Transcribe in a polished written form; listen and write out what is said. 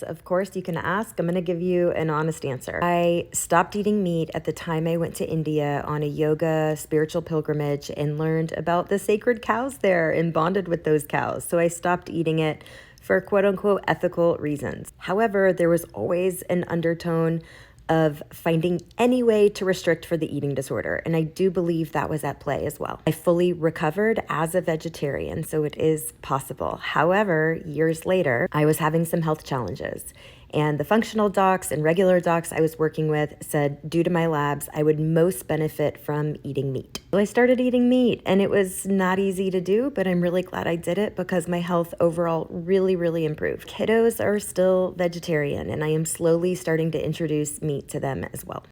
Of course, you can ask. I'm going to give you an honest answer. I stopped eating meat at the time I went to India on a yoga spiritual pilgrimage and learned about the sacred cows there and bonded with those cows. So I stopped eating it for quote unquote ethical reasons. However, there was always an undertone of finding any way to restrict for the eating disorder. And I do believe that was at play as well. I fully recovered as a vegetarian, so it is possible. However, years later, I was having some health challenges. And the functional docs and regular docs I was working with said, due to my labs, I would most benefit from eating meat. So I started eating meat, and it was not easy to do, but I'm really glad I did it because my health overall really improved. Kiddos are still vegetarian, and I am slowly starting to introduce meat to them as well.